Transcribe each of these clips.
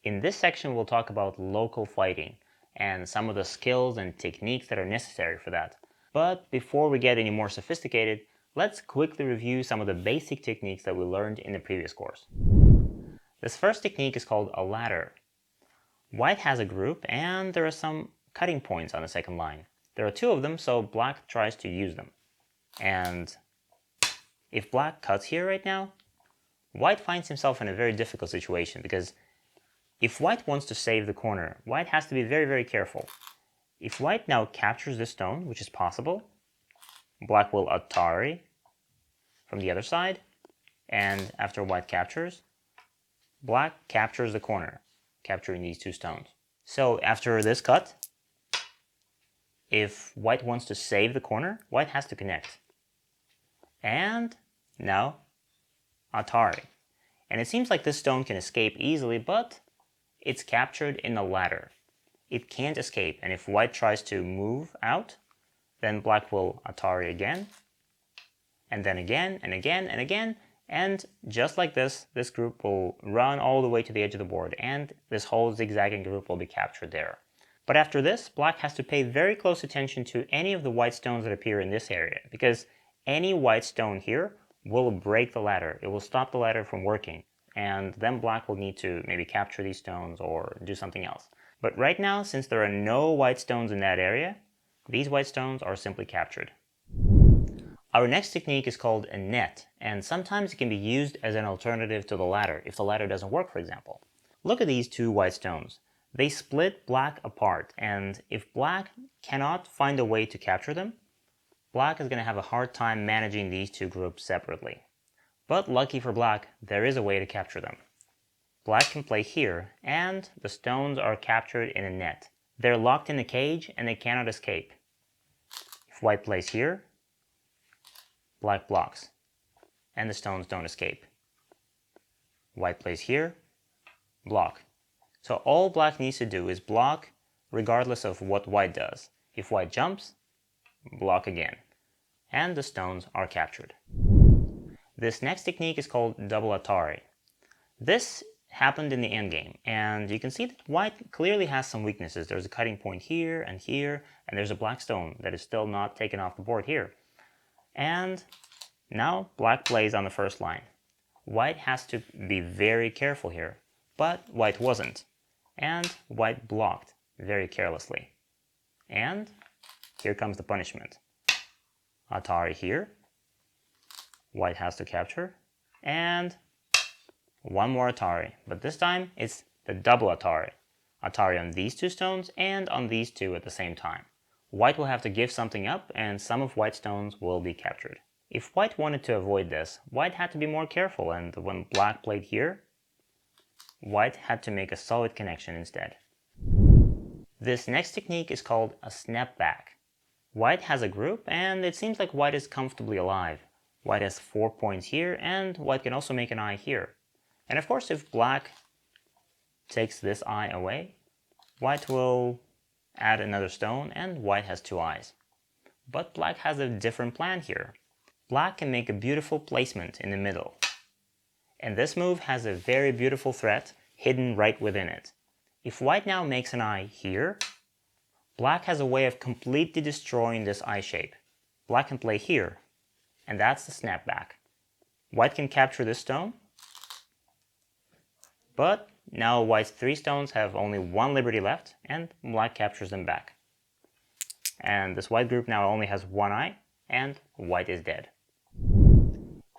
In this section, we'll talk about local fighting and some of the skills and techniques that are necessary for that. But before we get any more sophisticated, let's quickly review some of the basic techniques that we learned in the previous course. This first technique is called a ladder. White has a group and there are some cutting points on the second line. There are two of them, so black tries to use them. And if black cuts here right now, white finds himself in a very difficult situation because if white wants to save the corner, white has to be very, very careful. If white now captures this stone, which is possible, black will Atari from the other side, and after white captures, black captures the corner, capturing these two stones. So after this cut, if white wants to save the corner, white has to connect. And now Atari. And it seems like this stone can escape easily, but it's captured in a ladder. It can't escape, and if white tries to move out, then black will Atari again, and then again, and again, and again, and just like this group will run all the way to the edge of the board, and this whole zigzagging group will be captured there. But after this, black has to pay very close attention to any of the white stones that appear in this area, because any white stone here will break the ladder. It will stop the ladder from working, and then black will need to maybe capture these stones or do something else. But right now, since there are no white stones in that area, these white stones are simply captured. Our next technique is called a net, and sometimes it can be used as an alternative to the ladder, if the ladder doesn't work, for example. Look at these two white stones. They split black apart, and if black cannot find a way to capture them, black is going to have a hard time managing these two groups separately. But lucky for black, there is a way to capture them. Black can play here, and the stones are captured in a net. They're locked in a cage, and they cannot escape. If white plays here, black blocks, and the stones don't escape. White plays here, block. So all black needs to do is block regardless of what white does. If white jumps, block again, and the stones are captured. This next technique is called double Atari. This happened in the endgame, and you can see that white clearly has some weaknesses. There's a cutting point here, and there's a black stone that is still not taken off the board here. And now black plays on the first line. White has to be very careful here, but white wasn't, and white blocked very carelessly. And here comes the punishment. Atari here, white has to capture, and one more Atari, but this time it's the double Atari. Atari on these two stones and on these two at the same time. White will have to give something up, and some of white stones will be captured. If white wanted to avoid this, white had to be more careful, and when black played here, white had to make a solid connection instead. This next technique is called a snapback. White has a group, and it seems like white is comfortably alive. White has 4 points here, and white can also make an eye here. And of course, if black takes this eye away, white will add another stone, and white has 2 eyes. But black has a different plan here. Black can make a beautiful placement in the middle. And this move has a very beautiful threat hidden right within it. If white now makes an eye here, black has a way of completely destroying this eye shape. Black can play here, and that's the snapback. White can capture this stone, but now white's 3 stones have only 1 liberty left, and black captures them back. And this white group now only has 1 eye, and white is dead.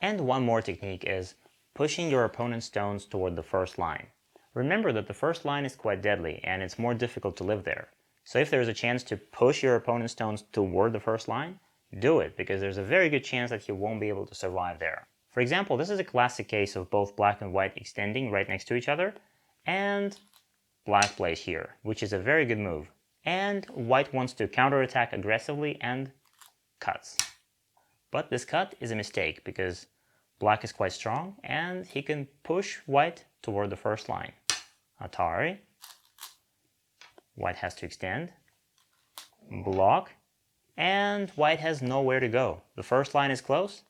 And one more technique is pushing your opponent's stones toward the first line. Remember that the first line is quite deadly, and it's more difficult to live there. So if there's a chance to push your opponent's stones toward the first line, do it, because there's a very good chance that he won't be able to survive there. For example, this is a classic case of both black and white extending right next to each other, and black plays here, which is a very good move. And white wants to counterattack aggressively and cuts. But this cut is a mistake because black is quite strong and he can push white toward the first line. Atari. White has to extend. Block. And white has nowhere to go. The first line is close.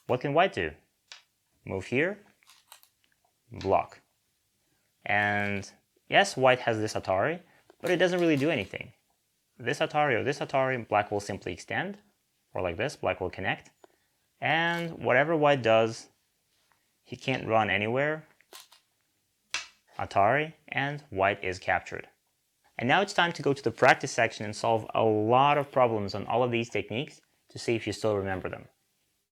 What can white do? Move here. Block. And yes, white has this Atari, but it doesn't really do anything. This Atari, black will simply extend, or like this, black will connect. And whatever white does, he can't run anywhere. Atari, and white is captured. And now it's time to go to the practice section and solve a lot of problems on all of these techniques to see if you still remember them.